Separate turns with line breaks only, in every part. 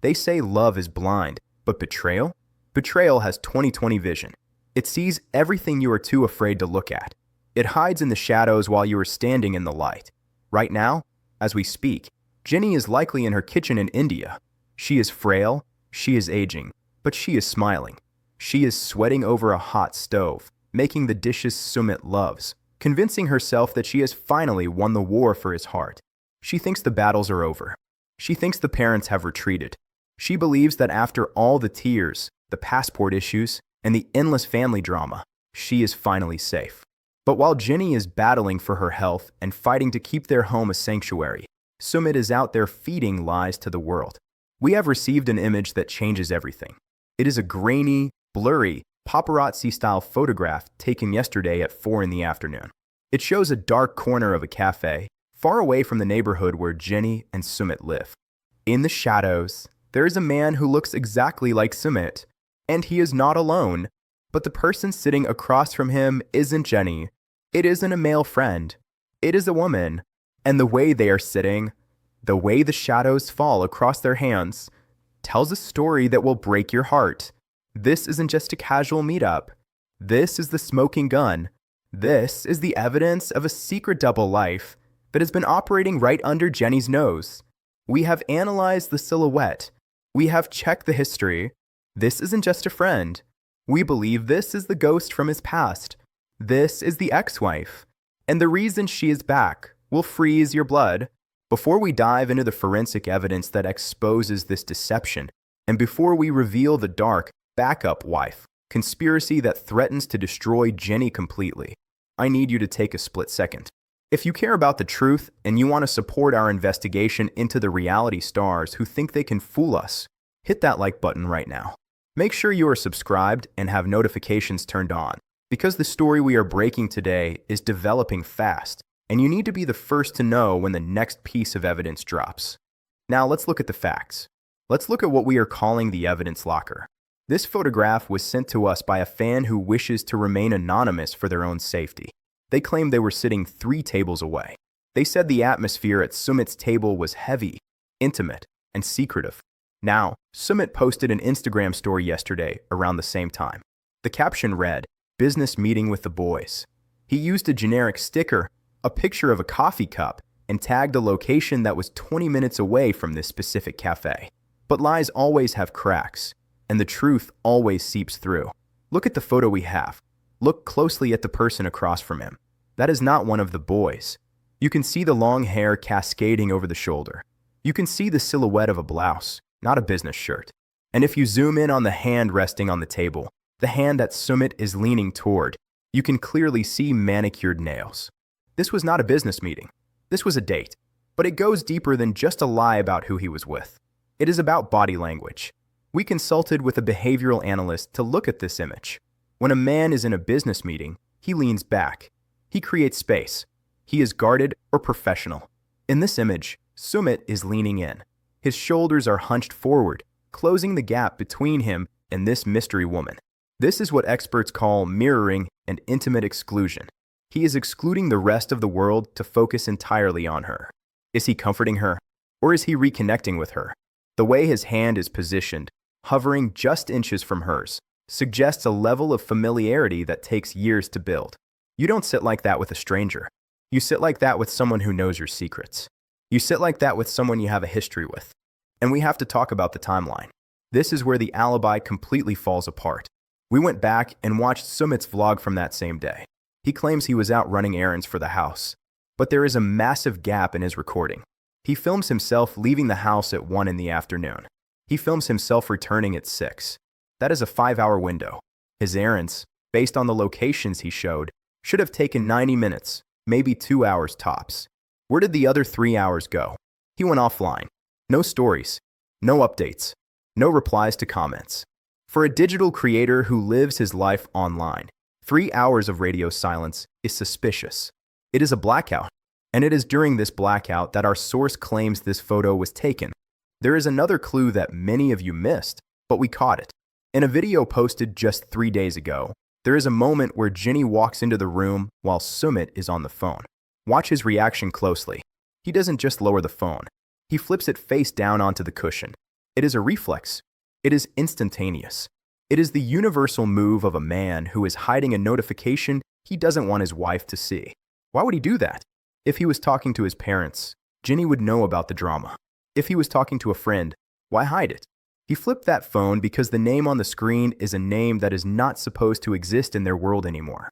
They say love is blind, but betrayal? Betrayal has 20/20 vision. It sees everything you are too afraid to look at. It hides in the shadows while you are standing in the light. Right now, as we speak, Jenny is likely in her kitchen in India. She is frail, she is aging, but she is smiling. She is sweating over a hot stove, making the dishes Sumit loves, convincing herself that she has finally won the war for his heart. She thinks the battles are over. She thinks the parents have retreated. She believes that after all the tears, the passport issues, and the endless family drama, she is finally safe. But while Jenny is battling for her health and fighting to keep their home a sanctuary, Sumit is out there feeding lies to the world. We have received an image that changes everything. It is a grainy, blurry, paparazzi-style photograph taken yesterday at 4 in the afternoon. It shows a dark corner of a café, far away from the neighborhood where Jenny and Sumit live. In the shadows, there is a man who looks exactly like Sumit, and he is not alone, but the person sitting across from him isn't Jenny. It isn't a male friend. It is a woman. And the way they are sitting, the way the shadows fall across their hands, tells a story that will break your heart. This isn't just a casual meetup. This is the smoking gun. This is the evidence of a secret double life that has been operating right under Jenny's nose. We have analyzed the silhouette. We have checked the history. This isn't just a friend. We believe this is the ghost from his past. This is the ex-wife. And the reason she is back will freeze your blood. Before we dive into the forensic evidence that exposes this deception, and before we reveal the dark backup wife conspiracy that threatens to destroy Jenny completely, I need you to take a split second. If you care about the truth and you want to support our investigation into the reality stars who think they can fool us, hit that like button right now. Make sure you are subscribed and have notifications turned on, because the story we are breaking today is developing fast, and you need to be the first to know when the next piece of evidence drops. Now let's look at the facts. Let's look at what we are calling the evidence locker. This photograph was sent to us by a fan who wishes to remain anonymous for their own safety. They claimed they were sitting 3 tables away. They said the atmosphere at Sumit's table was heavy, intimate, and secretive. Now, Sumit posted an Instagram story yesterday around the same time. The caption read, "Business meeting with the boys." He used a generic sticker, a picture of a coffee cup, and tagged a location that was 20 minutes away from this specific cafe. But lies always have cracks, and the truth always seeps through. Look at the photo we have. Look closely at the person across from him. That is not one of the boys. You can see the long hair cascading over the shoulder. You can see the silhouette of a blouse, not a business shirt. And if you zoom in on the hand resting on the table, the hand that Sumit is leaning toward, you can clearly see manicured nails. This was not a business meeting. This was a date. But it goes deeper than just a lie about who he was with. It is about body language. We consulted with a behavioral analyst to look at this image. When a man is in a business meeting, he leans back. He creates space. He is guarded or professional. In this image, Sumit is leaning in. His shoulders are hunched forward, closing the gap between him and this mystery woman. This is what experts call mirroring and intimate exclusion. He is excluding the rest of the world to focus entirely on her. Is he comforting her? Or is he reconnecting with her? The way his hand is positioned, hovering just inches from hers, suggests a level of familiarity that takes years to build. You don't sit like that with a stranger. You sit like that with someone who knows your secrets. You sit like that with someone you have a history with. And we have to talk about the timeline. This is where the alibi completely falls apart. We went back and watched Sumit's vlog from that same day. He claims he was out running errands for the house, but there is a massive gap in his recording. He films himself leaving the house at 1 in the afternoon. He films himself returning at 6. That is a 5-hour window. His errands, based on the locations he showed, should have taken 90 minutes, maybe 2 hours tops. Where did the other 3 hours go? He went offline. No stories, no updates, no replies to comments. For a digital creator who lives his life online, 3 hours of radio silence is suspicious. It is a blackout, and it is during this blackout that our source claims this photo was taken. There is another clue that many of you missed, but we caught it. In a video posted just 3 days ago, there is a moment where Jenny walks into the room while Sumit is on the phone. Watch his reaction closely. He doesn't just lower the phone. He flips it face down onto the cushion. It is a reflex. It is instantaneous. It is the universal move of a man who is hiding a notification he doesn't want his wife to see. Why would he do that? If he was talking to his parents, Ginny would know about the drama. If he was talking to a friend, why hide it? He flipped that phone because the name on the screen is a name that is not supposed to exist in their world anymore.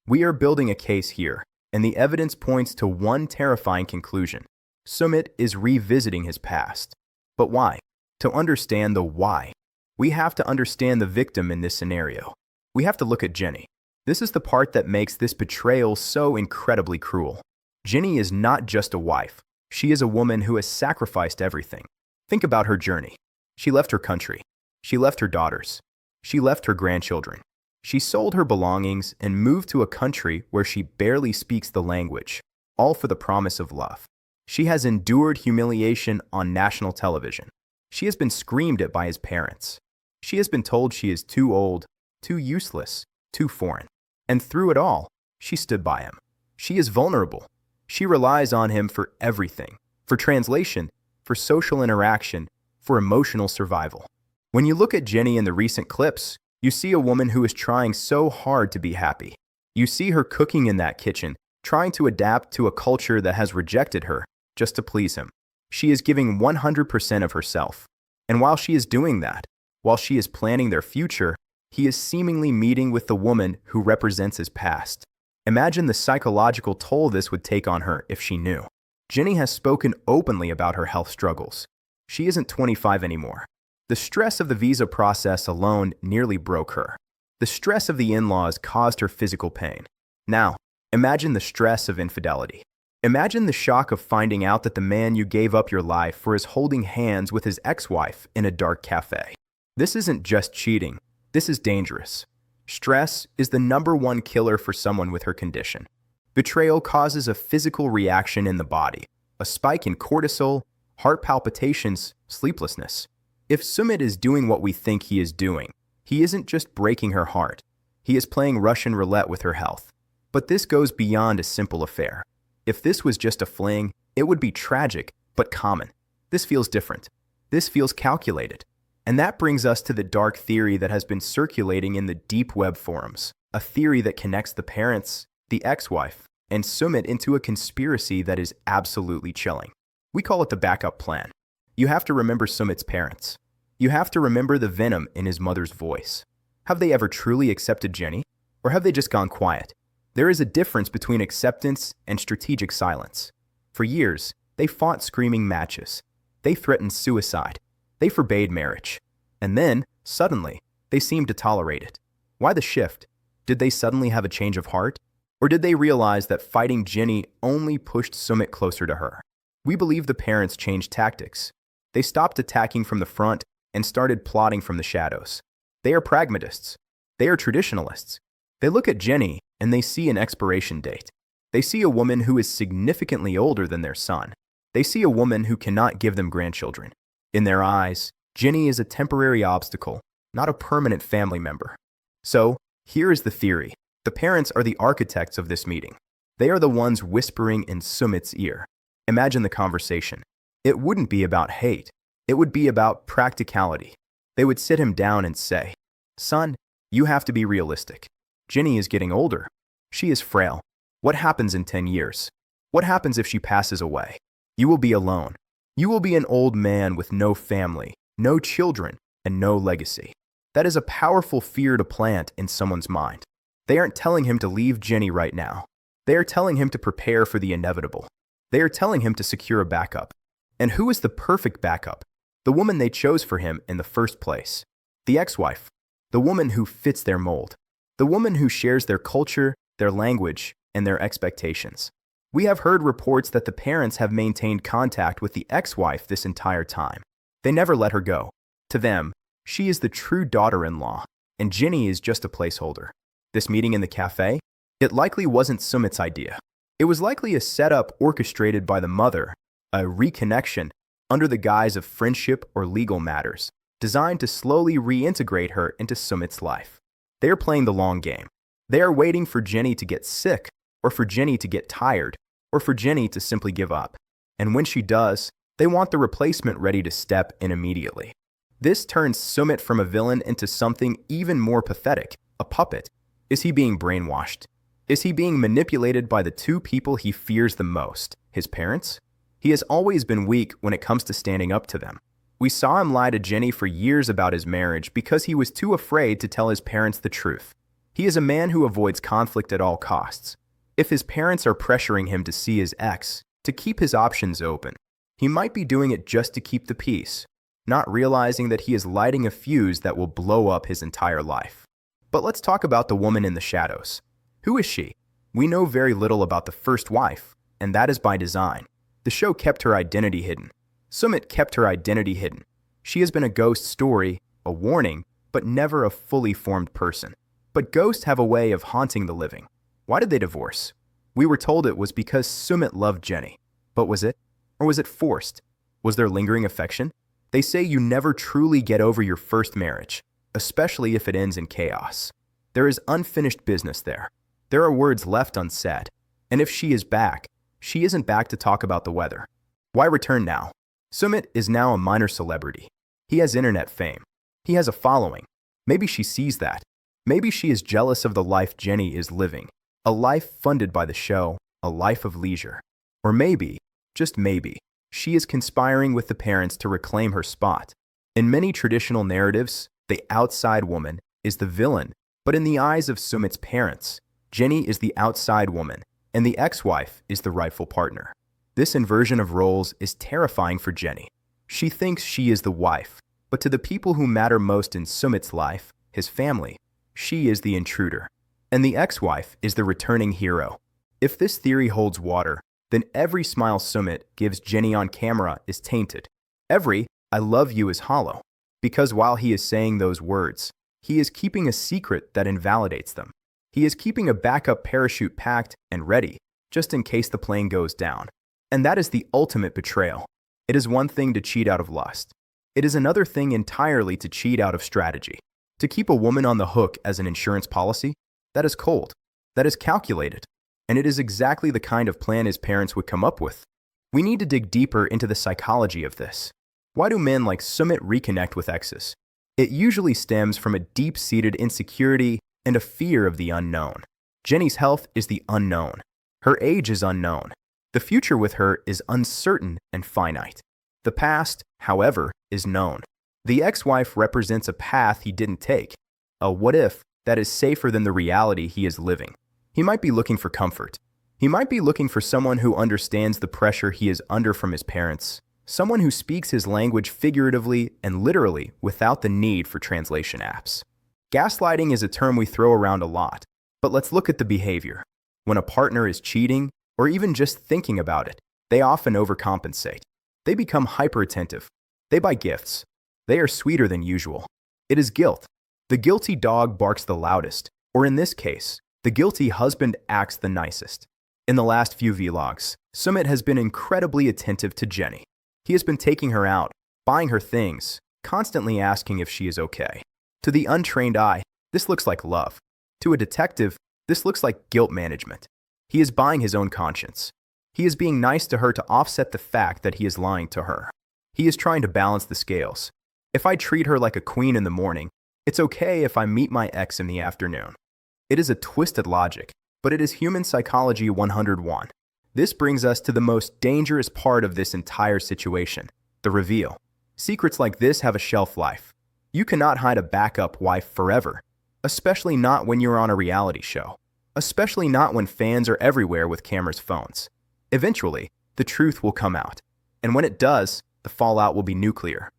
We are building a case here, and the evidence points to one terrifying conclusion. Sumit is revisiting his past. But why? To understand the why, we have to understand the victim in this scenario. We have to look at Jenny. This is the part that makes this betrayal so incredibly cruel. Jenny is not just a wife. She is a woman who has sacrificed everything. Think about her journey. She left her country. She left her daughters. She left her grandchildren. She sold her belongings and moved to a country where she barely speaks the language, all for the promise of love. She has endured humiliation on national television. She has been screamed at by his parents. She has been told she is too old, too useless, too foreign. And through it all, she stood by him. She is vulnerable. She relies on him for everything, for translation, for social interaction, for emotional survival. When you look at Jenny in the recent clips, you see a woman who is trying so hard to be happy. You see her cooking in that kitchen, trying to adapt to a culture that has rejected her just to please him. She is giving 100% of herself. And while she is doing that, while she is planning their future, he is seemingly meeting with the woman who represents his past. Imagine the psychological toll this would take on her if she knew. Jenny has spoken openly about her health struggles. She isn't 25 anymore. The stress of the visa process alone nearly broke her. The stress of the in-laws caused her physical pain. Now, imagine the stress of infidelity. Imagine the shock of finding out that the man you gave up your life for is holding hands with his ex-wife in a dark cafe. This isn't just cheating. This is dangerous. Stress is the #1 killer for someone with her condition. Betrayal causes a physical reaction in the body, a spike in cortisol, heart palpitations, sleeplessness. If Sumit is doing what we think he is doing, he isn't just breaking her heart. He is playing Russian roulette with her health. But this goes beyond a simple affair. If this was just a fling, it would be tragic, but common. This feels different. This feels calculated. And that brings us to the dark theory that has been circulating in the deep web forums, a theory that connects the parents, the ex-wife, and Sumit into a conspiracy that is absolutely chilling. We call it the backup plan. You have to remember Sumit's parents. You have to remember the venom in his mother's voice. Have they ever truly accepted Jenny? Or have they just gone quiet? There is a difference between acceptance and strategic silence. For years, they fought screaming matches. They threatened suicide. They forbade marriage. And then, suddenly, they seemed to tolerate it. Why the shift? Did they suddenly have a change of heart? Or did they realize that fighting Jenny only pushed Sumit closer to her? We believe the parents changed tactics. They stopped attacking from the front and started plotting from the shadows. They are pragmatists. They are traditionalists. They look at Jenny and they see an expiration date. They see a woman who is significantly older than their son. They see a woman who cannot give them grandchildren. In their eyes, Jenny is a temporary obstacle, not a permanent family member. So, here is the theory. The parents are the architects of this meeting. They are the ones whispering in Sumit's ear. Imagine the conversation. It wouldn't be about hate. It would be about practicality. They would sit him down and say, "Son, you have to be realistic. Jenny is getting older. She is frail. What happens in 10 years? What happens if she passes away? You will be alone. You will be an old man with no family, no children, and no legacy." That is a powerful fear to plant in someone's mind. They aren't telling him to leave Jenny right now. They are telling him to prepare for the inevitable. They are telling him to secure a backup. And who is the perfect backup? The woman they chose for him in the first place. The ex-wife. The woman who fits their mold. The woman who shares their culture, their language, and their expectations. We have heard reports that the parents have maintained contact with the ex-wife this entire time. They never let her go. To them, she is the true daughter-in-law, and Jenny is just a placeholder. This meeting in the cafe? It likely wasn't Sumit's idea. It was likely a setup orchestrated by the mother, a reconnection under the guise of friendship or legal matters, designed to slowly reintegrate her into Sumit's life. They are playing the long game. They are waiting for Jenny to get sick, or for Jenny to get tired, or for Jenny to simply give up. And when she does, they want the replacement ready to step in immediately. This turns Sumit from a villain into something even more pathetic, a puppet. Is he being brainwashed? Is he being manipulated by the two people he fears the most, his parents? He has always been weak when it comes to standing up to them. We saw him lie to Jenny for years about his marriage because he was too afraid to tell his parents the truth. He is a man who avoids conflict at all costs. If his parents are pressuring him to see his ex, to keep his options open, he might be doing it just to keep the peace, not realizing that he is lighting a fuse that will blow up his entire life. But let's talk about the woman in the shadows. Who is she? We know very little about the first wife, and that is by design. The show kept her identity hidden. Sumit kept her identity hidden. She has been a ghost story, a warning, but never a fully formed person. But ghosts have a way of haunting the living. Why did they divorce? We were told it was because Sumit loved Jenny. But was it? Or was it forced? Was there lingering affection? They say you never truly get over your first marriage, especially if it ends in chaos. There is unfinished business there. There are words left unsaid. And if she is back, she isn't back to talk about the weather. Why return now? Sumit is now a minor celebrity. He has internet fame. He has a following. Maybe she sees that. Maybe she is jealous of the life Jenny is living. A life funded by the show, a life of leisure. Or maybe, just maybe, she is conspiring with the parents to reclaim her spot. In many traditional narratives, the outside woman is the villain, but in the eyes of Sumit's parents, Jenny is the outside woman, and the ex-wife is the rightful partner. This inversion of roles is terrifying for Jenny. She thinks she is the wife, but to the people who matter most in Sumit's life, his family, she is the intruder. And the ex-wife is the returning hero. If this theory holds water, then every smile Sumit gives Jenny on camera is tainted. Every "I love you" is hollow. Because while he is saying those words, he is keeping a secret that invalidates them. He is keeping a backup parachute packed and ready, just in case the plane goes down. And that is the ultimate betrayal. It is one thing to cheat out of lust. It is another thing entirely to cheat out of strategy. To keep a woman on the hook as an insurance policy? That is cold. That is calculated. And it is exactly the kind of plan his parents would come up with. We need to dig deeper into the psychology of this. Why do men like Sumit reconnect with exes? It usually stems from a deep-seated insecurity and a fear of the unknown. Jenny's health is the unknown. Her age is unknown. The future with her is uncertain and finite. The past, however, is known. The ex-wife represents a path he didn't take, a what-if that is safer than the reality he is living. He might be looking for comfort. He might be looking for someone who understands the pressure he is under from his parents, someone who speaks his language figuratively and literally without the need for translation apps. Gaslighting is a term we throw around a lot, but let's look at the behavior. When a partner is cheating, or even just thinking about it, they often overcompensate. They become hyper-attentive. They buy gifts. They are sweeter than usual. It is guilt. The guilty dog barks the loudest, or in this case, the guilty husband acts the nicest. In the last few vlogs, Sumit has been incredibly attentive to Jenny. He has been taking her out, buying her things, constantly asking if she is okay. To the untrained eye, this looks like love. To a detective, this looks like guilt management. He is buying his own conscience. He is being nice to her to offset the fact that he is lying to her. He is trying to balance the scales. If I treat her like a queen in the morning, it's okay if I meet my ex in the afternoon. It is a twisted logic, but it is human psychology 101. This brings us to the most dangerous part of this entire situation, the reveal. Secrets like this have a shelf life. You cannot hide a backup wife forever, especially not when you're on a reality show, especially not when fans are everywhere with cameras' phones. Eventually, the truth will come out, and when it does, the fallout will be nuclear.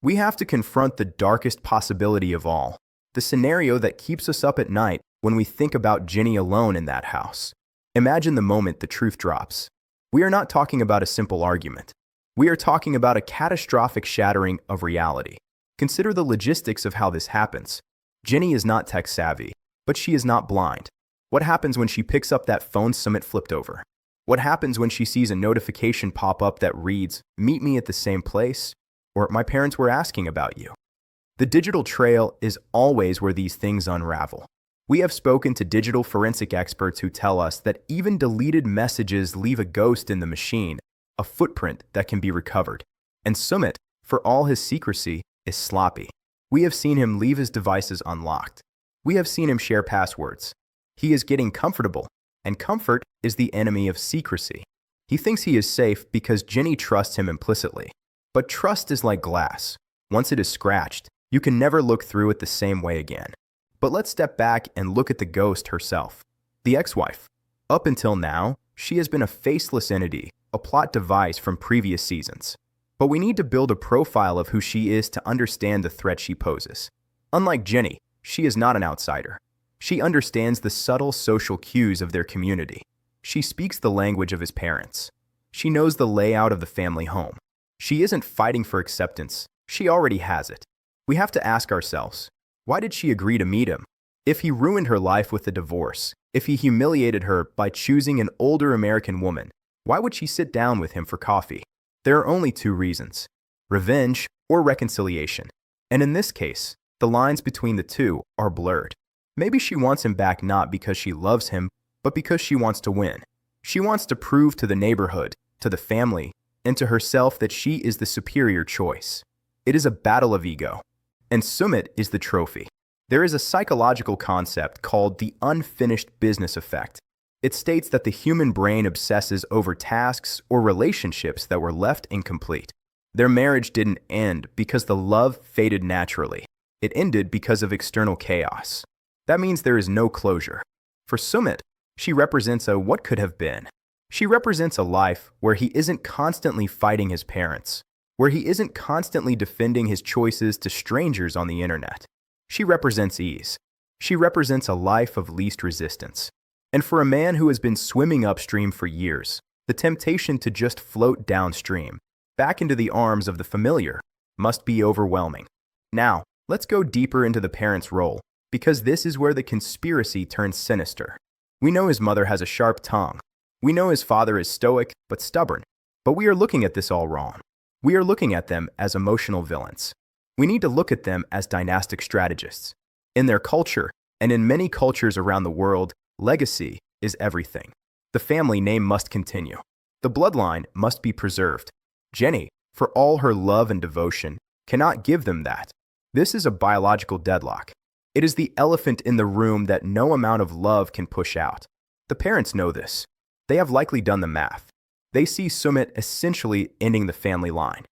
We have to confront the darkest possibility of all, the scenario that keeps us up at night when we think about Jenny alone in that house. Imagine the moment the truth drops. We are not talking about a simple argument. We are talking about a catastrophic shattering of reality. Consider the logistics of how this happens. Jenny is not tech-savvy, but she is not blind. What happens when she picks up that phone Sumit flipped over? What happens when she sees a notification pop up that reads, "Meet me at the same place," or "My parents were asking about you"? The digital trail is always where these things unravel. We have spoken to digital forensic experts who tell us that even deleted messages leave a ghost in the machine, a footprint that can be recovered. And Sumit, for all his secrecy, is sloppy. We have seen him leave his devices unlocked. We have seen him share passwords. He is getting comfortable, and comfort is the enemy of secrecy. He thinks he is safe because Jenny trusts him implicitly. But trust is like glass. Once it is scratched, you can never look through it the same way again. But let's step back and look at the ghost herself, the ex-wife. Up until now, she has been a faceless entity, a plot device from previous seasons. But we need to build a profile of who she is to understand the threat she poses. Unlike Jenny, she is not an outsider. She understands the subtle social cues of their community. She speaks the language of his parents. She knows the layout of the family home. She isn't fighting for acceptance. She already has it. We have to ask ourselves, why did she agree to meet him? If he ruined her life with a divorce, if he humiliated her by choosing an older American woman, why would she sit down with him for coffee? There are only two reasons: revenge or reconciliation. And in this case, the lines between the two are blurred. Maybe she wants him back not because she loves him, but because she wants to win. She wants to prove to the neighborhood, to the family, and to herself that she is the superior choice. It is a battle of ego. And Sumit is the trophy. There is a psychological concept called the unfinished business effect. It states that the human brain obsesses over tasks or relationships that were left incomplete. Their marriage didn't end because the love faded naturally. It ended because of external chaos. That means there is no closure. For Sumit, she represents a what could have been. She represents a life where he isn't constantly fighting his parents, where he isn't constantly defending his choices to strangers on the internet. She represents ease. She represents a life of least resistance. And for a man who has been swimming upstream for years, the temptation to just float downstream, back into the arms of the familiar, must be overwhelming. Now, let's go deeper into the parent's role, because this is where the conspiracy turns sinister. We know his mother has a sharp tongue. We know his father is stoic but stubborn. But we are looking at this all wrong. We are looking at them as emotional villains. We need to look at them as dynastic strategists. In their culture, and in many cultures around the world, legacy is everything. The family name must continue. The bloodline must be preserved. Jenny, for all her love and devotion, cannot give them that. This is a biological deadlock. It is the elephant in the room that no amount of love can push out. The parents know this. They have likely done the math. They see Sumit essentially ending the family line.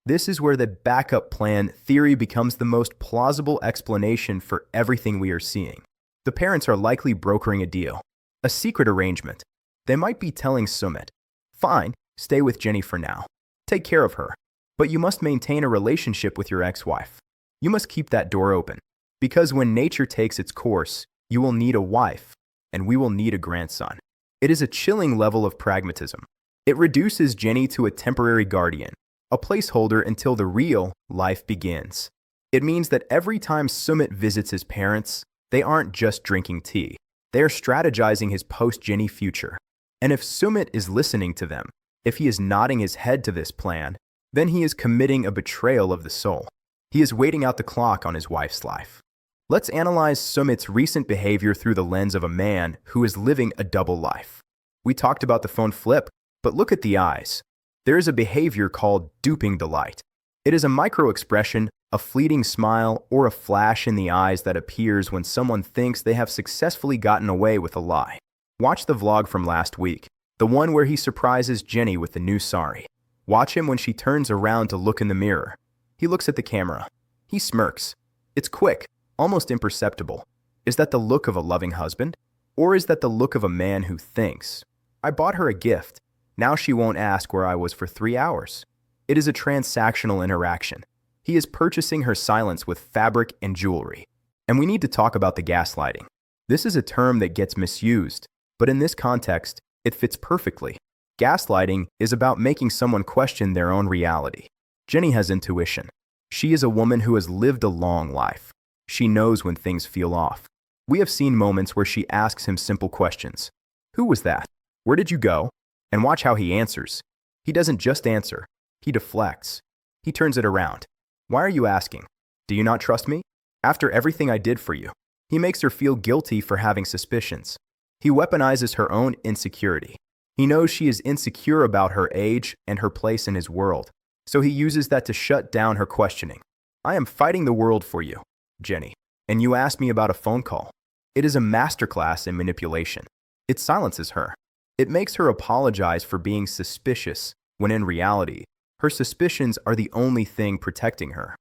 This is where the backup plan theory becomes the most plausible explanation for everything we are seeing. The parents are likely brokering a deal, a secret arrangement. They might be telling Sumit, fine, stay with Jenny for now. Take care of her. But you must maintain a relationship with your ex-wife. You must keep that door open. Because when nature takes its course, you will need a wife, and we will need a grandson. It is a chilling level of pragmatism. It reduces Jenny to a temporary guardian, a placeholder until the real life begins. It means that every time Sumit visits his parents, they aren't just drinking tea. They are strategizing his post-Jenny future. And if Sumit is listening to them, if he is nodding his head to this plan, then he is committing a betrayal of the soul. He is waiting out the clock on his wife's life. Let's analyze Sumit's recent behavior through the lens of a man who is living a double life. We talked about the phone flip, but look at the eyes. There is a behavior called duping the light. It is a micro-expression, a fleeting smile, or a flash in the eyes that appears when someone thinks they have successfully gotten away with a lie. Watch the vlog from last week, the one where he surprises Jenny with the new sari. Watch him when she turns around to look in the mirror. He looks at the camera. He smirks. It's quick, almost imperceptible. Is that the look of a loving husband? Or is that the look of a man who thinks, I bought her a gift. Now she won't ask where I was for 3 hours. It is a transactional interaction. He is purchasing her silence with fabric and jewelry. And we need to talk about the gaslighting. This is a term that gets misused, but in this context, it fits perfectly. Gaslighting is about making someone question their own reality. Jenny has intuition. She is a woman who has lived a long life. She knows when things feel off. We have seen moments where she asks him simple questions. Who was that? Where did you go? And watch how he answers. He doesn't just answer. He deflects. He turns it around. Why are you asking? Do you not trust me? After everything I did for you. He makes her feel guilty for having suspicions. He weaponizes her own insecurity. He knows she is insecure about her age and her place in his world. So he uses that to shut down her questioning. I am fighting the world for you, Jenny, and you ask me about a phone call. It is a masterclass in manipulation. It silences her. It makes her apologize for being suspicious, when in reality, her suspicions are the only thing protecting her.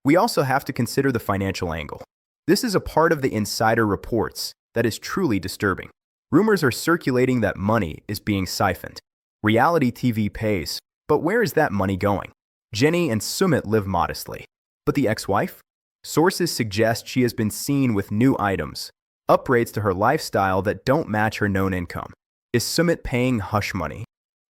We also have to consider the financial angle. This is a part of the insider reports that is truly disturbing. Rumors are circulating that money is being siphoned. Reality TV pays, but where is that money going? Jenny and Sumit live modestly. But the ex-wife? Sources suggest she has been seen with new items, upgrades to her lifestyle that don't match her known income. Is Sumit paying hush money?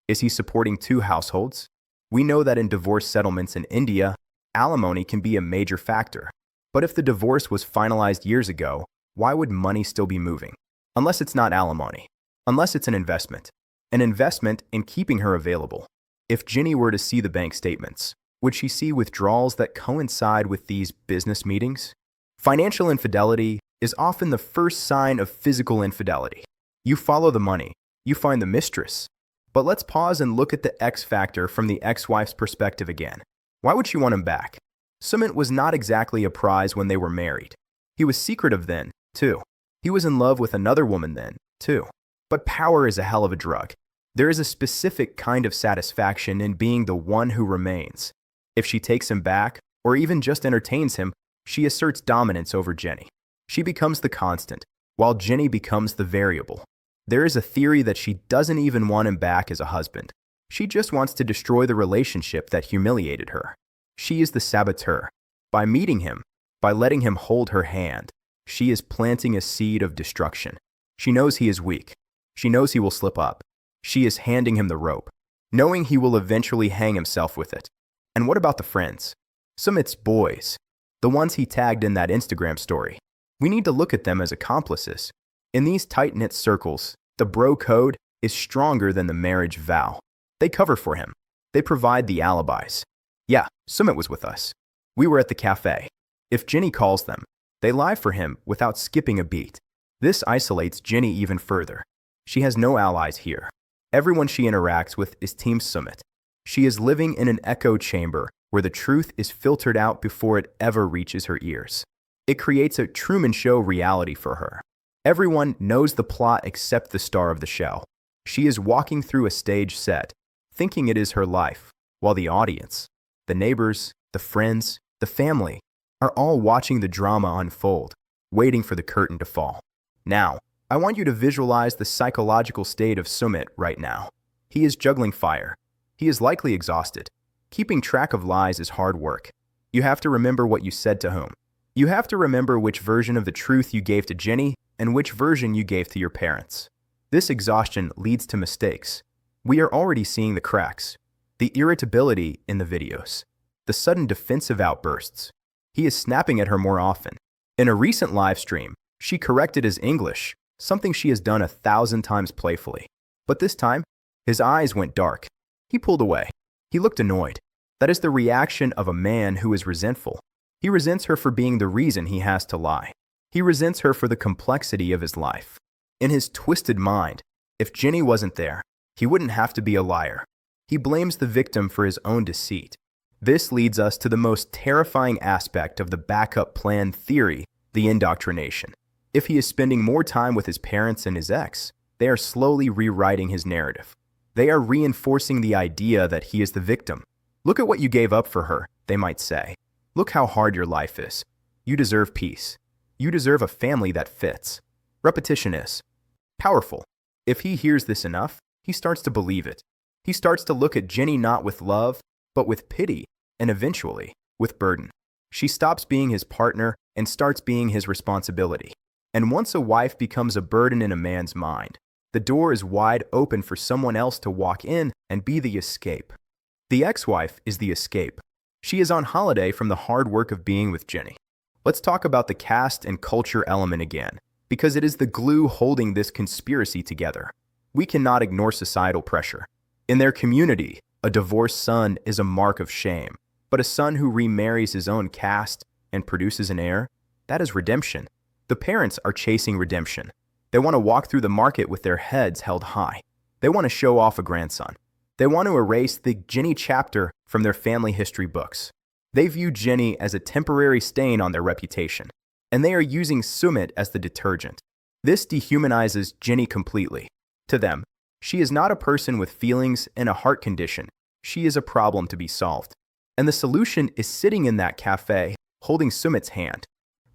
Is he supporting two households? We know that in divorce settlements in India, alimony can be a major factor. But if the divorce was finalized years ago, why would money still be moving? Unless it's not alimony. Unless it's an investment. An investment in keeping her available. If Jenny were to see the bank statements, would she see withdrawals that coincide with these business meetings? Financial infidelity is often the first sign of physical infidelity. You follow the money, you find the mistress. But let's pause and look at the X factor from the ex-wife's perspective again. Why would she want him back? Sumit was not exactly a prize when they were married. He was secretive then, too. He was in love with another woman then, too. But power is a hell of a drug. There is a specific kind of satisfaction in being the one who remains. If she takes him back, or even just entertains him, she asserts dominance over Jenny. She becomes the constant, while Jenny becomes the variable. There is a theory that she doesn't even want him back as a husband. She just wants to destroy the relationship that humiliated her. She is the saboteur. By meeting him, by letting him hold her hand, she is planting a seed of destruction. She knows he is weak. She knows he will slip up. She is handing him the rope, knowing he will eventually hang himself with it. And what about the friends? Sumit's boys, the ones he tagged in that Instagram story. We need to look at them as accomplices. In these tight-knit circles, the bro code is stronger than the marriage vow. They cover for him. They provide the alibis. Yeah, Sumit was with us. We were at the café. If Jenny calls them, they lie for him without skipping a beat. This isolates Jenny even further. She has no allies here. Everyone she interacts with is Team Sumit. She is living in an echo chamber where the truth is filtered out before it ever reaches her ears. It creates a Truman Show reality for her. Everyone knows the plot except the star of the show. She is walking through a stage set, thinking it is her life, while the audience, the neighbors, the friends, the family, are all watching the drama unfold, waiting for the curtain to fall. Now, I want you to visualize the psychological state of Sumit right now. He is juggling fire. He is likely exhausted. Keeping track of lies is hard work. You have to remember what you said to whom. You have to remember which version of the truth you gave to Jenny and which version you gave to your parents. This exhaustion leads to mistakes. We are already seeing the cracks, the irritability in the videos, the sudden defensive outbursts. He is snapping at her more often. In a recent live stream, she corrected his English, something she has done 1,000 times playfully. But this time, his eyes went dark. He pulled away. He looked annoyed. That is the reaction of a man who is resentful. He resents her for being the reason he has to lie. He resents her for the complexity of his life. In his twisted mind, if Jenny wasn't there, he wouldn't have to be a liar. He blames the victim for his own deceit. This leads us to the most terrifying aspect of the backup plan theory, the indoctrination. If he is spending more time with his parents and his ex, they are slowly rewriting his narrative. They are reinforcing the idea that he is the victim. Look at what you gave up for her, they might say. Look how hard your life is. You deserve peace. You deserve a family that fits. Repetition is powerful. If he hears this enough, he starts to believe it. He starts to look at Jenny not with love, but with pity, and eventually, with burden. She stops being his partner and starts being his responsibility. And once a wife becomes a burden in a man's mind, the door is wide open for someone else to walk in and be the escape. The ex-wife is the escape. She is on holiday from the hard work of being with Jenny. Let's talk about the caste and culture element again, because it is the glue holding this conspiracy together. We cannot ignore societal pressure. In their community, a divorced son is a mark of shame, but a son who remarries his own caste and produces an heir, that is redemption. The parents are chasing redemption. They want to walk through the market with their heads held high. They want to show off a grandson. They want to erase the Jenny chapter from their family history books. They view Jenny as a temporary stain on their reputation, and they are using Sumit as the detergent. This dehumanizes Jenny completely. To them, she is not a person with feelings and a heart condition. She is a problem to be solved. And the solution is sitting in that café, holding Sumit's hand.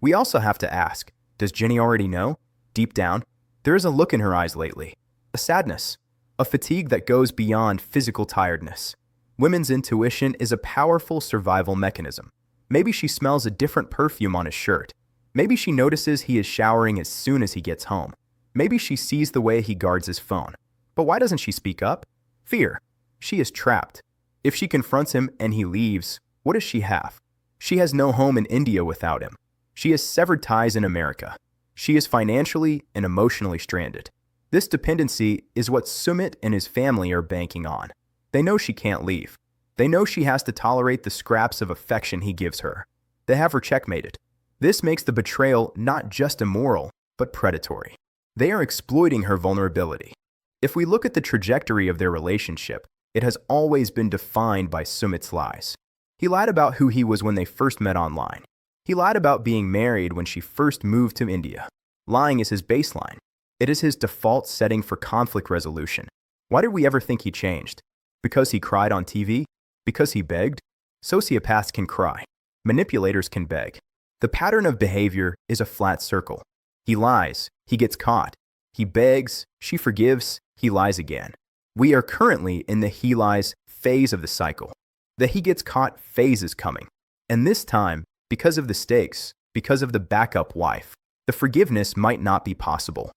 We also have to ask, does Jenny already know? Deep down, there is a look in her eyes lately, a sadness, a fatigue that goes beyond physical tiredness. Women's intuition is a powerful survival mechanism. Maybe she smells a different perfume on his shirt. Maybe she notices he is showering as soon as he gets home. Maybe she sees the way he guards his phone. But why doesn't she speak up? Fear. She is trapped. If she confronts him and he leaves, what does she have? She has no home in India without him. She has severed ties in America. She is financially and emotionally stranded. This dependency is what Sumit and his family are banking on. They know she can't leave. They know she has to tolerate the scraps of affection he gives her. They have her checkmated. This makes the betrayal not just immoral, but predatory. They are exploiting her vulnerability. If we look at the trajectory of their relationship, it has always been defined by Sumit's lies. He lied about who he was when they first met online. He lied about being married when she first moved to India. Lying is his baseline. It is his default setting for conflict resolution. Why did we ever think he changed? Because he cried on TV? Because he begged? Sociopaths can cry. Manipulators can beg. The pattern of behavior is a flat circle. He lies, he gets caught. He begs, she forgives, he lies again. We are currently in the he lies phase of the cycle. The he gets caught phase is coming. And this time, because of the stakes, because of the backup wife, the forgiveness might not be possible.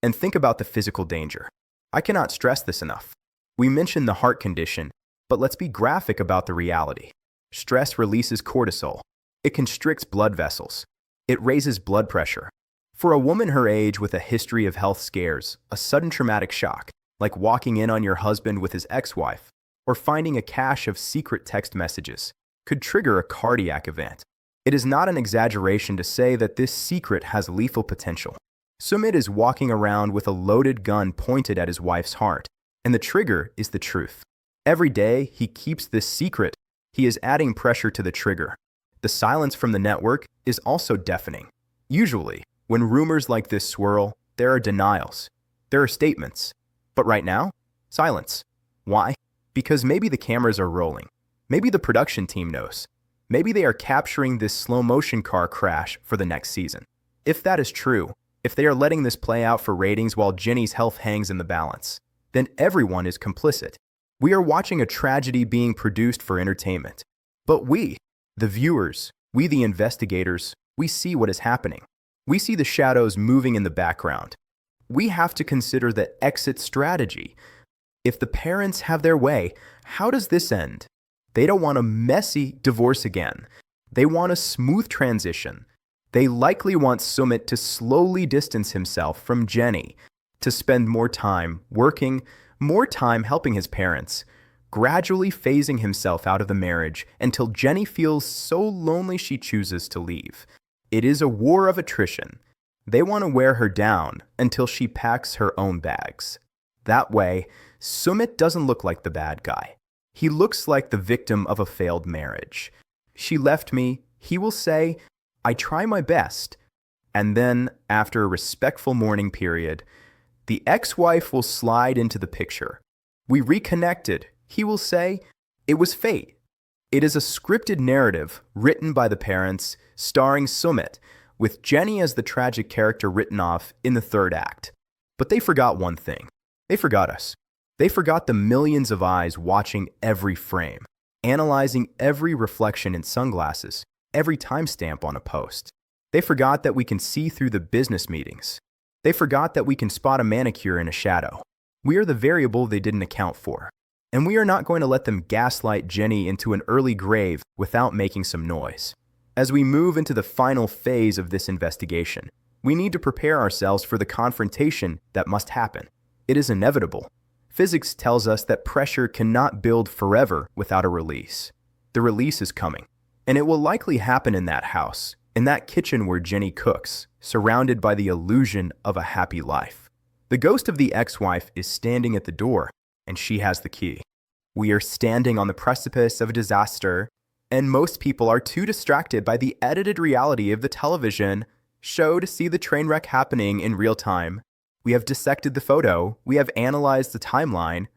And think about the physical danger. I cannot stress this enough. We mentioned the heart condition, but let's be graphic about the reality. Stress releases cortisol. It constricts blood vessels. It raises blood pressure. For a woman her age with a history of health scares, a sudden traumatic shock, like walking in on your husband with his ex-wife, or finding a cache of secret text messages, could trigger a cardiac event. It is not an exaggeration to say that this secret has lethal potential. Sumit is walking around with a loaded gun pointed at his wife's heart, and the trigger is the truth. Every day he keeps this secret, he is adding pressure to the trigger. The silence from the network is also deafening. Usually, when rumors like this swirl, there are denials. There are statements. But right now, silence. Why? Because maybe the cameras are rolling. Maybe the production team knows. Maybe they are capturing this slow-motion car crash for the next season. If that is true, if they are letting this play out for ratings while Jenny's health hangs in the balance, then everyone is complicit. We are watching a tragedy being produced for entertainment. But we, the viewers, we the investigators, we see what is happening. We see the shadows moving in the background. We have to consider the exit strategy. If the parents have their way, how does this end? They don't want a messy divorce again. They want a smooth transition. They likely want Sumit to slowly distance himself from Jenny, to spend more time working, more time helping his parents, gradually phasing himself out of the marriage until Jenny feels so lonely she chooses to leave. It is a war of attrition. They want to wear her down until she packs her own bags. That way, Sumit doesn't look like the bad guy. He looks like the victim of a failed marriage. She left me, he will say, I try my best. And then, after a respectful mourning period, the ex-wife will slide into the picture. We reconnected, he will say, it was fate. It is a scripted narrative written by the parents, starring Sumit, with Jenny as the tragic character written off in the third act. But they forgot one thing. They forgot us. They forgot the millions of eyes watching every frame, analyzing every reflection in sunglasses, every timestamp on a post. They forgot that we can see through the business meetings. They forgot that we can spot a manicure in a shadow. We are the variable they didn't account for. And we are not going to let them gaslight Jenny into an early grave without making some noise. As we move into the final phase of this investigation, we need to prepare ourselves for the confrontation that must happen. It is inevitable. Physics tells us that pressure cannot build forever without a release. The release is coming, and it will likely happen in that house, in that kitchen where Jenny cooks, surrounded by the illusion of a happy life. The ghost of the ex-wife is standing at the door, and she has the key. We are standing on the precipice of a disaster, And most people are too distracted by the edited reality of the television show to see the train wreck happening in real time. We have dissected the photo, we have analyzed the timeline,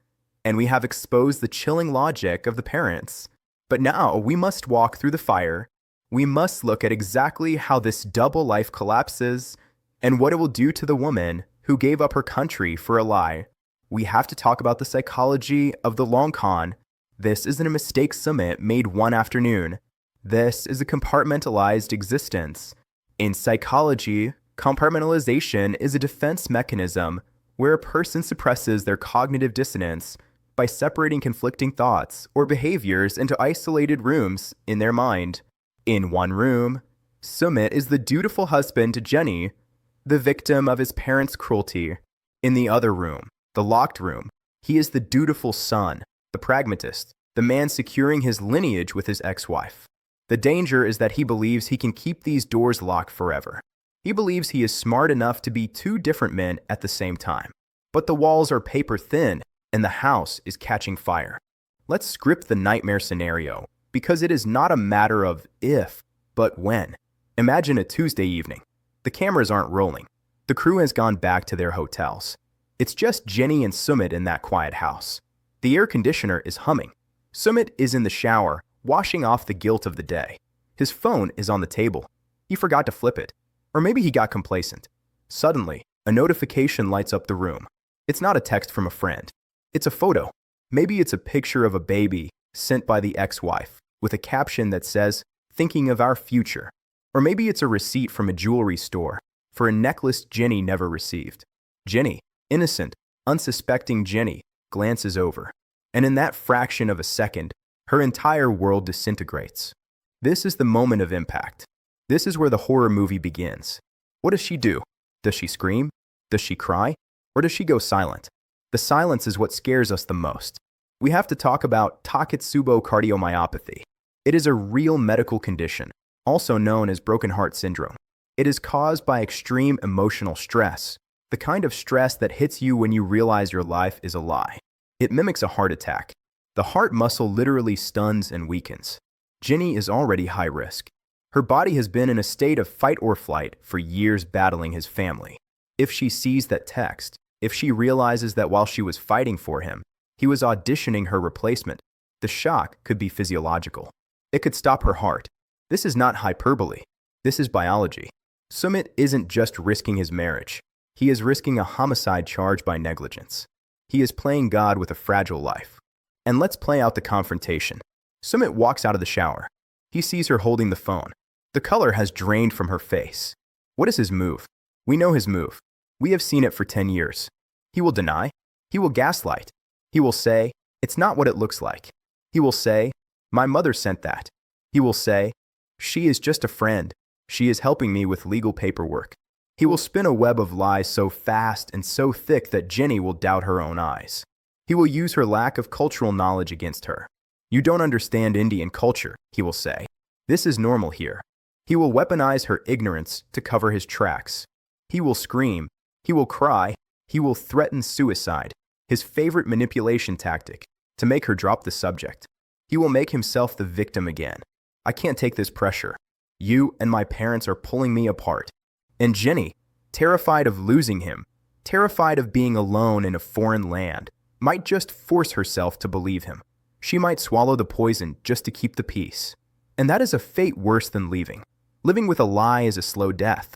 and we have exposed the chilling logic of the parents. But now we must walk through the fire. We must look at exactly how this double life collapses and what it will do to the woman who gave up her country for a lie. We have to talk about the psychology of the long con. This isn't a mistake Sumit made one afternoon. This is a compartmentalized existence. In psychology, compartmentalization is a defense mechanism where a person suppresses their cognitive dissonance by separating conflicting thoughts or behaviors into isolated rooms in their mind. In one room, Sumit is the dutiful husband to Jenny, the victim of his parents' cruelty. In the other room, the locked room, he is the dutiful son, the pragmatist, the man securing his lineage with his ex-wife. The danger is that he believes he can keep these doors locked forever. He believes he is smart enough to be two different men at the same time. But the walls are paper thin, and the house is catching fire. Let's script the nightmare scenario, because it is not a matter of if, but when. Imagine a Tuesday evening. The cameras aren't rolling. The crew has gone back to their hotels. It's just Jenny and Sumit in that quiet house. The air conditioner is humming. Sumit is in the shower, washing off the guilt of the day. His phone is on the table. He forgot to flip it. Or maybe he got complacent. Suddenly, a notification lights up the room. It's not a text from a friend. It's a photo. Maybe it's a picture of a baby sent by the ex-wife with a caption that says, "Thinking of our future." Or maybe it's a receipt from a jewelry store for a necklace Jenny never received. Jenny, innocent, unsuspecting Jenny, glances over. And in that fraction of a second, her entire world disintegrates. This is the moment of impact. This is where the horror movie begins. What does she do? Does she scream? Does she cry? Or does she go silent? The silence is what scares us the most. We have to talk about Takotsubo cardiomyopathy. It is a real medical condition, also known as broken heart syndrome. It is caused by extreme emotional stress, the kind of stress that hits you when you realize your life is a lie. It mimics a heart attack. The heart muscle literally stuns and weakens. Jenny is already high risk. Her body has been in a state of fight or flight for years battling his family. If she sees that text, if she realizes that while she was fighting for him, he was auditioning her replacement, the shock could be physiological. It could stop her heart. This is not hyperbole. This is biology. Sumit isn't just risking his marriage. He is risking a homicide charge by negligence. He is playing God with a fragile life. And let's play out the confrontation. Sumit walks out of the shower. He sees her holding the phone. The color has drained from her face. What is his move? We know his move. We have seen it for 10 years. He will deny. He will gaslight. He will say, "It's not what it looks like." He will say, "My mother sent that." He will say, "She is just a friend. She is helping me with legal paperwork." He will spin a web of lies so fast and so thick that Jenny will doubt her own eyes. He will use her lack of cultural knowledge against her. "You don't understand Indian culture," he will say. "This is normal here." He will weaponize her ignorance to cover his tracks. He will scream. He will cry. He will threaten suicide, his favorite manipulation tactic, to make her drop the subject. He will make himself the victim again. "I can't take this pressure. You and my parents are pulling me apart." And Jenny, terrified of losing him, terrified of being alone in a foreign land, might just force herself to believe him. She might swallow the poison just to keep the peace. And that is a fate worse than leaving. Living with a lie is a slow death.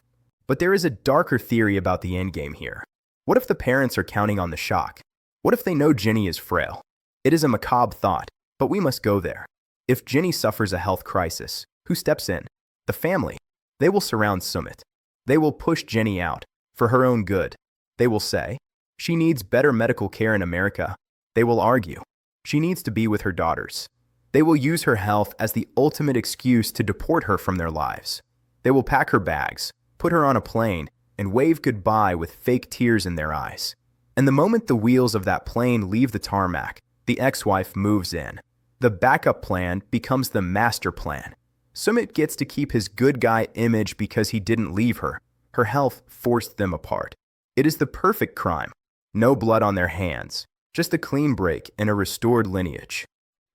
But there is a darker theory about the endgame here. What if the parents are counting on the shock? What if they know Jenny is frail? It is a macabre thought, but we must go there. If Jenny suffers a health crisis, who steps in? The family. They will surround Sumit. They will push Jenny out, for her own good. They will say, "She needs better medical care in America." They will argue, "She needs to be with her daughters." They will use her health as the ultimate excuse to deport her from their lives. They will pack her bags, put her on a plane, and wave goodbye with fake tears in their eyes. And the moment the wheels of that plane leave the tarmac, the ex-wife moves in. The backup plan becomes the master plan. Sumit gets to keep his good guy image because he didn't leave her. Her health forced them apart. It is the perfect crime. No blood on their hands, just a clean break and a restored lineage.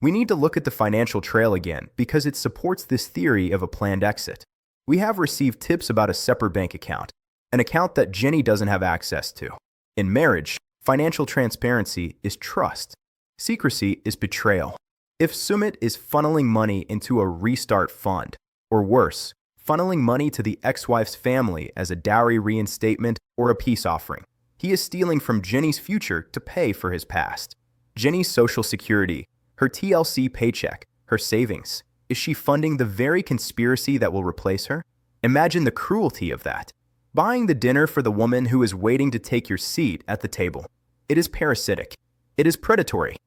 We need to look at the financial trail again because it supports this theory of a planned exit. We have received tips about a separate bank account, an account that Jenny doesn't have access to. In marriage, financial transparency is trust. Secrecy is betrayal. If Sumit is funneling money into a restart fund, or worse, funneling money to the ex-wife's family as a dowry reinstatement or a peace offering, he is stealing from Jenny's future to pay for his past. Jenny's social security, her TLC paycheck, her savings. Is she funding the very conspiracy that will replace her? Imagine the cruelty of that. Buying the dinner for the woman who is waiting to take your seat at the table. It is parasitic. It is predatory.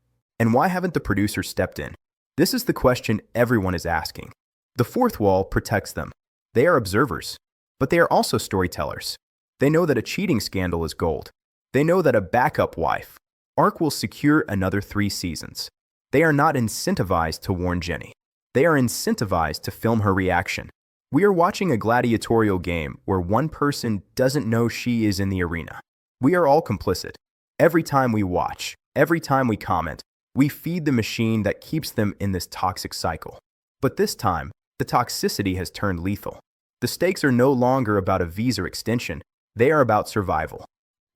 And why haven't the producers stepped in? This is the question everyone is asking. The fourth wall protects them. They are observers, but they are also storytellers. They know that a cheating scandal is gold. They know that a backup wife, Ark, will secure another 3 seasons. They are not incentivized to warn Jenny. They are incentivized to film her reaction. We are watching a gladiatorial game where one person doesn't know she is in the arena. We are all complicit. Every time we watch, every time we comment, we feed the machine that keeps them in this toxic cycle. But this time, the toxicity has turned lethal. The stakes are no longer about a visa extension. They are about survival.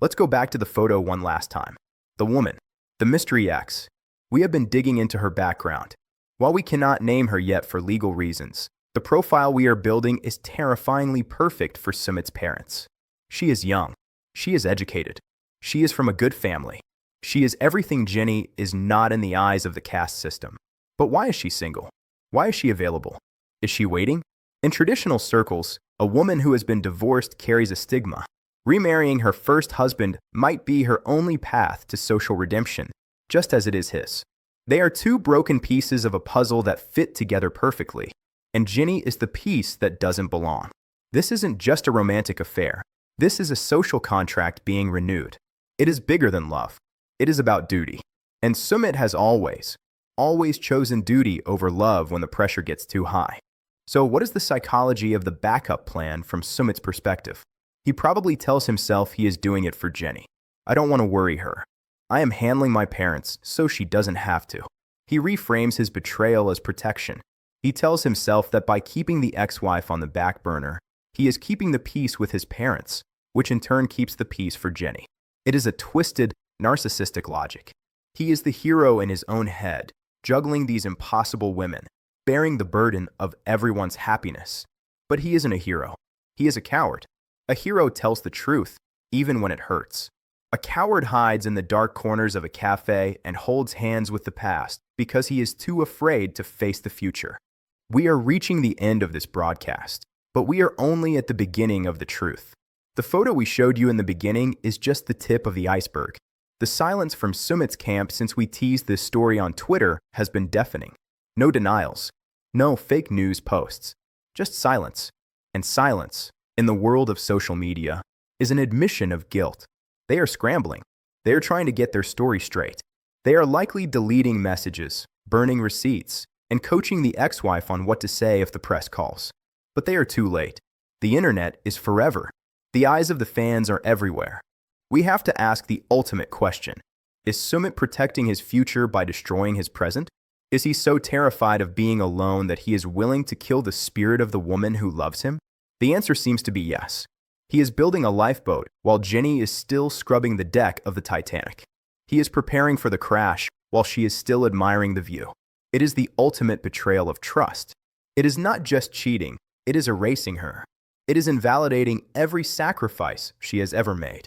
Let's go back to the photo one last time. The woman, the mystery ex. We have been digging into her background. While we cannot name her yet for legal reasons, the profile we are building is terrifyingly perfect for Sumit's parents. She is young. She is educated. She is from a good family. She is everything Jenny is not in the eyes of the caste system. But why is she single? Why is she available? Is she waiting? In traditional circles, a woman who has been divorced carries a stigma. Remarrying her first husband might be her only path to social redemption, just as it is his. They are 2 broken pieces of a puzzle that fit together perfectly, and Jenny is the piece that doesn't belong. This isn't just a romantic affair. This is a social contract being renewed. It is bigger than love. It is about duty. And Sumit has always chosen duty over love when the pressure gets too high. So what is the psychology of the backup plan from Sumit's perspective? He probably tells himself he is doing it for Jenny. I don't want to worry her. I am handling my parents so she doesn't have to. He reframes his betrayal as protection. He tells himself that by keeping the ex-wife on the back burner, he is keeping the peace with his parents, which in turn keeps the peace for Jenny. It is a twisted, narcissistic logic. He is the hero in his own head, juggling these impossible women, bearing the burden of everyone's happiness. But he isn't a hero. He is a coward. A hero tells the truth, even when it hurts. A coward hides in the dark corners of a café and holds hands with the past because he is too afraid to face the future. We are reaching the end of this broadcast, but we are only at the beginning of the truth. The photo we showed you in the beginning is just the tip of the iceberg. The silence from Sumit's camp since we teased this story on Twitter has been deafening. No denials. No fake news posts. Just silence. And silence, in the world of social media, is an admission of guilt. They are scrambling. They are trying to get their story straight. They are likely deleting messages, burning receipts, and coaching the ex-wife on what to say if the press calls. But they are too late. The internet is forever. The eyes of the fans are everywhere. We have to ask the ultimate question. Is Sumit protecting his future by destroying his present? Is he so terrified of being alone that he is willing to kill the spirit of the woman who loves him? The answer seems to be yes. He is building a lifeboat while Jenny is still scrubbing the deck of the Titanic. He is preparing for the crash while she is still admiring the view. It is the ultimate betrayal of trust. It is not just cheating, it is erasing her. It is invalidating every sacrifice she has ever made.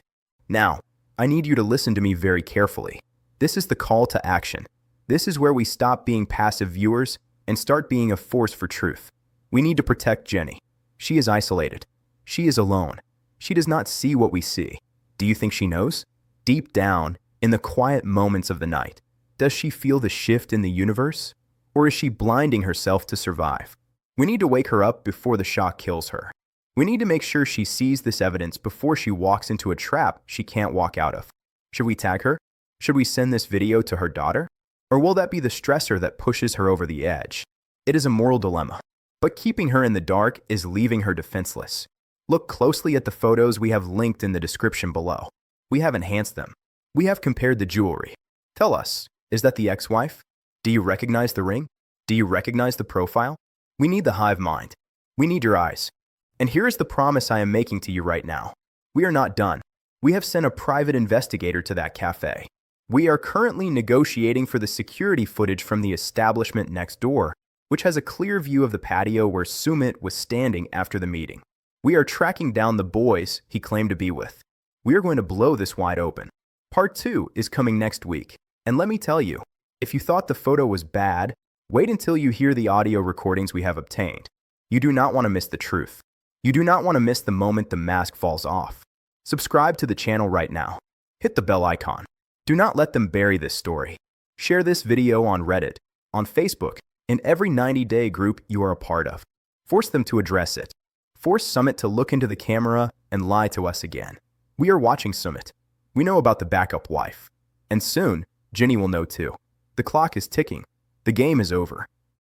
Now, I need you to listen to me very carefully. This is the call to action. This is where we stop being passive viewers and start being a force for truth. We need to protect Jenny. She is isolated. She is alone. She does not see what we see. Do you think she knows? Deep down, in the quiet moments of the night, does she feel the shift in the universe? Or is she blinding herself to survive? We need to wake her up before the shock kills her. We need to make sure she sees this evidence before she walks into a trap she can't walk out of. Should we tag her? Should we send this video to her daughter? Or will that be the stressor that pushes her over the edge? It is a moral dilemma. But keeping her in the dark is leaving her defenseless. Look closely at the photos we have linked in the description below. We have enhanced them. We have compared the jewelry. Tell us, is that the ex-wife? Do you recognize the ring? Do you recognize the profile? We need the hive mind. We need your eyes. And here is the promise I am making to you right now. We are not done. We have sent a private investigator to that cafe. We are currently negotiating for the security footage from the establishment next door, which has a clear view of the patio where Sumit was standing after the meeting. We are tracking down the boys he claimed to be with. We are going to blow this wide open. Part 2 is coming next week. And let me tell you, if you thought the photo was bad, wait until you hear the audio recordings we have obtained. You do not want to miss the truth. You do not want to miss the moment the mask falls off. Subscribe to the channel right now. Hit the bell icon. Do not let them bury this story. Share this video on Reddit, on Facebook, in every 90-day group you are a part of. Force them to address it. Force Sumit to look into the camera and lie to us again. We are watching Sumit. We know about the backup wife. And soon, Ginny will know too. The clock is ticking. The game is over.